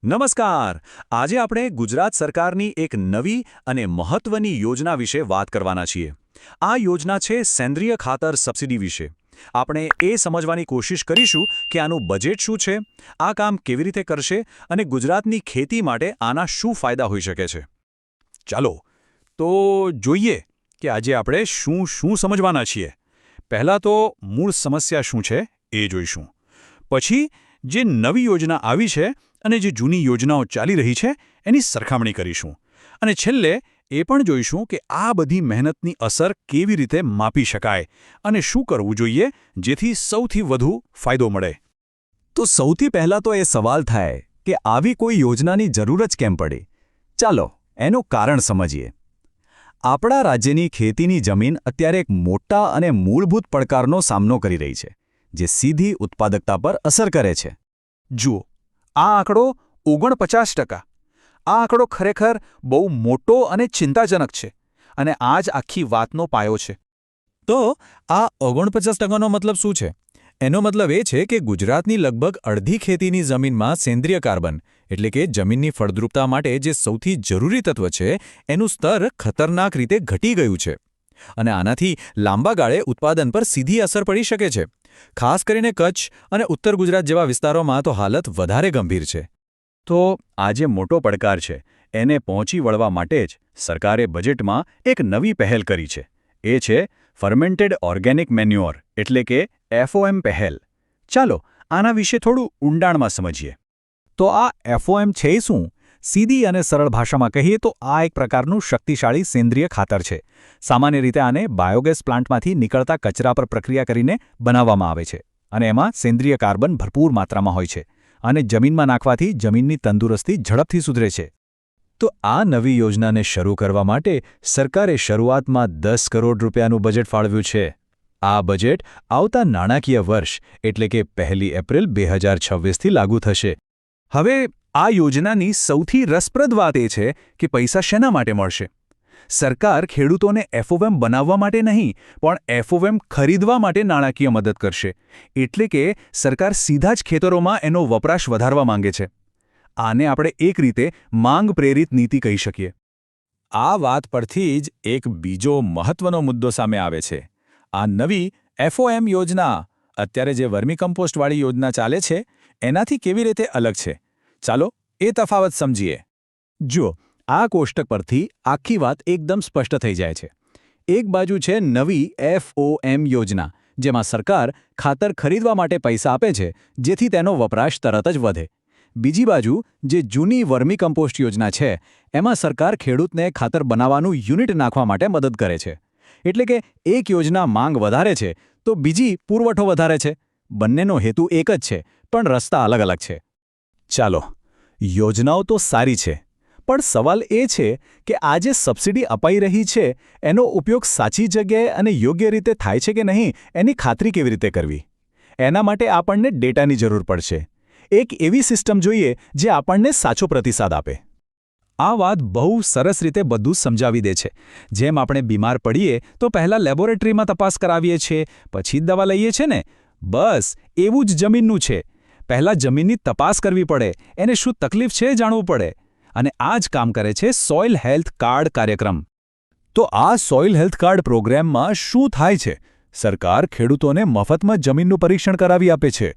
નમસ્કાર. આજે આપણે ગુજરાત સરકારની એક નવી અને મહત્વની યોજના વિશે વાત કરવાના છીએ. આ યોજના છે સેન્દ્રિય ખાતર સબસિડી વિશે. આપણે એ સમજવાની કોશિશ કરીશું કે આનું બજેટ શું છે, આ કામ કેવી રીતે કરશે અને ગુજરાતની ખેતી માટે આના શું ફાયદા હોઈ શકે છે. ચાલો તો જોઈએ કે આજે આપણે શું સમજવાના છીએ. પહેલાં તો મૂળ સમસ્યા શું છે એ જોઈશું. પછી જે નવી યોજના આવી છે અને જે જૂની યોજનાઓ ચાલી રહી છે એની સરખામણી કરીશું. અને છેલ્લે એ પણ જોઈશું કે આ બધી મહેનતની અસર કેવી રીતે માપી શકાય અને શું કરવું જોઈએ જેથી સૌથી વધુ ફાયદો મળે. તો સૌથી પહેલાં તો એ સવાલ થાય કે આવી કોઈ યોજનાની જરૂર જ કેમ પડી. ચાલો એનું કારણ સમજીએ. આપણા રાજ્યની ખેતીની જમીન અત્યારે એક મોટા અને મૂળભૂત પડકારનો સામનો કરી રહી છે, જે સીધી ઉત્પાદકતા પર અસર કરે છે. જુઓ, આ આંકડો 49%. આ આંકડો ખરેખર બહુ મોટો અને ચિંતાજનક છે અને આ જ આખી વાતનો પાયો છે. તો આ 49%નો મતલબ શું છે? એનો મતલબ એ છે કે ગુજરાતની લગભગ અડધી ખેતીની જમીનમાં સેન્દ્રિય કાર્બન એટલે કે જમીનની ફળદ્રુપતા માટે જે સૌથી જરૂરી તત્વ છે એનું સ્તર ખતરનાક રીતે ઘટી ગયું છે. અને આનાથી લાંબા ગાળે ઉત્પાદન પર સીધી અસર પડી શકે છે. ખાસ કરીને કચ્છ અને ઉત્તર ગુજરાત જેવા વિસ્તારોમાં તો હાલત વધારે ગંભીર છે. તો આ જે મોટો પડકાર છે એને પહોંચી વળવા માટે જ સરકારે બજેટમાં એક નવી પહેલ કરી છે. એ છે ફર્મેન્ટેડ ઓર્ગેનિક મેન્યુઅર એટલે કે FOM પહેલ. ચાલો આના વિશે થોડું ઊંડાણમાં સમજીએ. તો આ FOM છે શું? સીધી અને સરળ ભાષામાં કહીએ તો આ એક પ્રકારનું શક્તિશાળી સેન્દ્રિય ખાતર છે. સામાન્ય રીતે આને બાયોગેસ પ્લાન્ટમાંથી નીકળતા કચરા પર પ્રક્રિયા કરીને બનાવવામાં આવે છે અને એમાં સેન્દ્રિય કાર્બન ભરપૂર માત્રામાં હોય છે અને જમીનમાં નાખવાથી જમીનની તંદુરસ્તી ઝડપથી સુધરે છે. તો આ નવી યોજનાને શરૂ કરવા માટે સરકારે શરૂઆતમાં 10 કરોડ રૂપિયાનું બજેટ ફાળવ્યું છે. આ બજેટ આવતા નાણાકીય વર્ષ એટલે કે 1 એપ્રિલ 2026થી લાગુ થશે. હવે આ યોજનાની સૌથી રસપ્રદ વાત એ છે કે પૈસા શેના માટે મળશે. સરકાર ખેડૂતોને FOM બનાવવા માટે નહીં પણ FOM ખરીદવા માટે નાણાકીય મદદ કરશે. એટલે કે સરકાર સીધા જ ખેતરોમાં એનો વપરાશ વધારવા માંગે છે. આને આપણે એક રીતે માંગ પ્રેરિત નીતિ કહી શકીએ. આ વાત પરથી જ એક બીજો મહત્વનો મુદ્દો સામે આવે છે. આ નવી FOM યોજના અત્યારે જે વર્મી કમ્પોસ્ટવાળી યોજના ચાલે છે એનાથી કેવી રીતે અલગ છે? ચાલો એ તફાવત સમજીએ. જુઓ, આ કોષ્ટક પરથી આખી વાત એકદમ સ્પષ્ટ થઈ જાય છે. એક બાજુ છે નવી FOM યોજના, જેમાં સરકાર ખાતર ખરીદવા માટે પૈસા આપે છે જેથી તેનો વપરાશ તરત જ વધે. બીજી બાજુ જે જૂની વર્મી કમ્પોસ્ટ યોજના છે એમાં સરકાર ખેડૂતને ખાતર બનાવવાનું યુનિટ નાખવા માટે મદદ કરે છે. એટલે કે એક યોજના માંગ વધારે છે તો બીજી પુરવઠો વધારે છે. બંનેનો હેતુ એક જ છે પણ રસ્તા અલગ અલગ છે. ચાલો, યોજનાઓ તો સારી છે, પણ સવાલ એ છે કે આ જે સબસિડી અપાઈ રહી છે એનો ઉપયોગ સાચી જગ્યાએ અને યોગ્ય રીતે થાય છે કે નહીં એની ખાતરી કેવી રીતે કરવી. એના માટે આપણને ડેટાની જરૂર પડશે. એક એવી સિસ્ટમ જોઈએ જે આપણને સાચો પ્રતિસાદ આપે. આ વાત બહુ સરસ રીતે બધું સમજાવી દે છે. જેમ આપણે બીમાર પડીએ તો પહેલાં લેબોરેટરીમાં તપાસ કરાવીએ છીએ, પછી દવા લઈએ છીએ ને, બસ એવું જ જમીનનું છે. પહેલાં જમીનની તપાસ કરવી પડે, એને શું તકલીફ છે જાણવું પડે. અને આ જ કામ કરે છે સોઇલ હેલ્થ કાર્ડ કાર્યક્રમ. તો આ સોઇલ હેલ્થ કાર્ડ પ્રોગ્રામમાં શું થાય છે? સરકાર ખેડૂતોને મફતમાં જમીનનું પરીક્ષણ કરાવી આપે છે.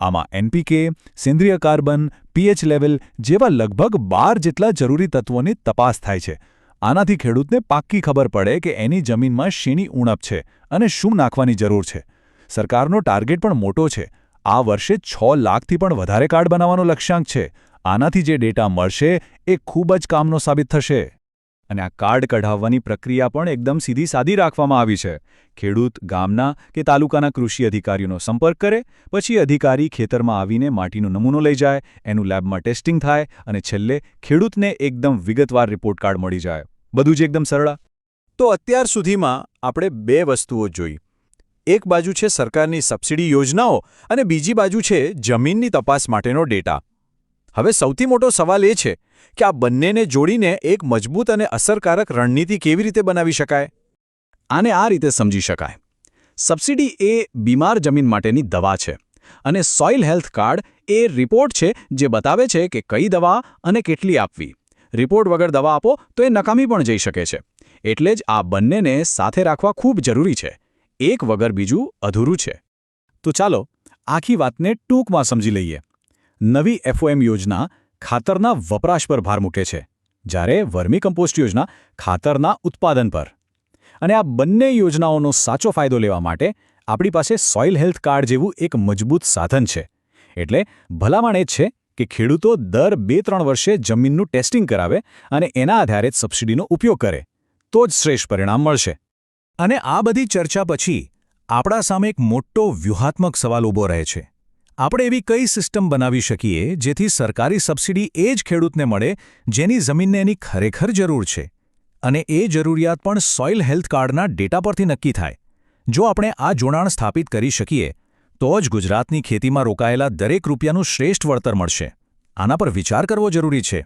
આમાં NPK, સેન્દ્રિય કાર્બન, pH લેવલ જેવા લગભગ 12 જેટલા જરૂરી તત્વોની તપાસ થાય છે. આનાથી ખેડૂતને પાક્કી ખબર પડે કે એની જમીનમાં શેની ઉણપ છે અને શું નાખવાની જરૂર છે. સરકારનો ટાર્ગેટ પણ મોટો છે. આ વર્ષે 6 લાખથી પણ વધારે કાર્ડ બનાવવાનો લક્ષ્યાંક છે. આનાથી જે ડેટા મળશે એ ખૂબ જ કામનો સાબિત થશે. અને આ કાર્ડ કઢાવવાની પ્રક્રિયા પણ એકદમ સીધી સાદી રાખવામાં આવી છે. ખેડૂત ગામના કે તાલુકાના કૃષિ અધિકારીનો સંપર્ક કરે, પછી અધિકારી ખેતરમાં આવીને માટીનો નમૂનો લઈ જાય, એનું લેબમાં ટેસ્ટિંગ થાય અને છેલ્લે ખેડૂતને એકદમ વિગતવાર રિપોર્ટ કાર્ડ મળી જાય. બધું જ એકદમ સરળ. તો અત્યાર સુધીમાં આપણે 2 વસ્તુઓ જોઈ. એક બાજુ છે સરકારની સબસિડી યોજનાઓ અને બીજી બાજુ છે જમીનની તપાસ માટેનો ડેટા. હવે સૌથી મોટો સવાલ એ છે કે આ બંનેને જોડીને એક મજબૂત અને અસરકારક રણનીતિ કેવી રીતે બનાવી શકાય. આને આ રીતે સમજી શકાય. સબસિડી એ બીમાર જમીન માટેની દવા છે અને સોઇલ હેલ્થ કાર્ડ એ રિપોર્ટ છે જે બતાવે છે કે કઈ દવા અને કેટલી આપવી. રિપોર્ટ વગર દવા આપો તો એ નકામી પણ જઈ શકે છે. એટલે જ આ બંનેને સાથે રાખવા ખૂબ જરૂરી છે. એક વગર બીજું અધૂરું છે. તો ચાલો આખી વાતને ટૂંકમાં સમજી લઈએ. નવી FOM યોજના ખાતરના વપરાશ પર ભાર મૂકે છે, જ્યારે વર્મી કમ્પોસ્ટ યોજના ખાતરના ઉત્પાદન પર. અને આ બંને યોજનાઓનો સાચો ફાયદો લેવા માટે આપણી પાસે સોઇલ હેલ્થ કાર્ડ જેવું એક મજબૂત સાધન છે. એટલે ભલામણ એ જ છે કે ખેડૂતો દર 2-3 વર્ષે જમીનનું ટેસ્ટિંગ કરાવે અને એના આધારે જ સબસિડીનો ઉપયોગ કરે, તો જ શ્રેષ્ઠ પરિણામ મળશે. અને આ બધી ચર્ચા પછી આપણા સામે એક મોટો વ્યૂહાત્મક સવાલ ઊભો રહે છે. આપણે એવી કઈ સિસ્ટમ બનાવી શકીએ જેથી સરકારી સબસિડી એ જ ખેડૂતને મળે જેની જમીનને એની ખરેખર જરૂર છે, અને એ જરૂરિયાત પણ સોઇલ હેલ્થ કાર્ડના ડેટા પરથી નક્કી થાય. જો આપણે આ જોડાણ સ્થાપિત કરી શકીએ તો જ ગુજરાતની ખેતીમાં રોકાયેલા દરેક રૂપિયાનું શ્રેષ્ઠ વળતર મળશે. આના પર વિચાર કરવો જરૂરી છે.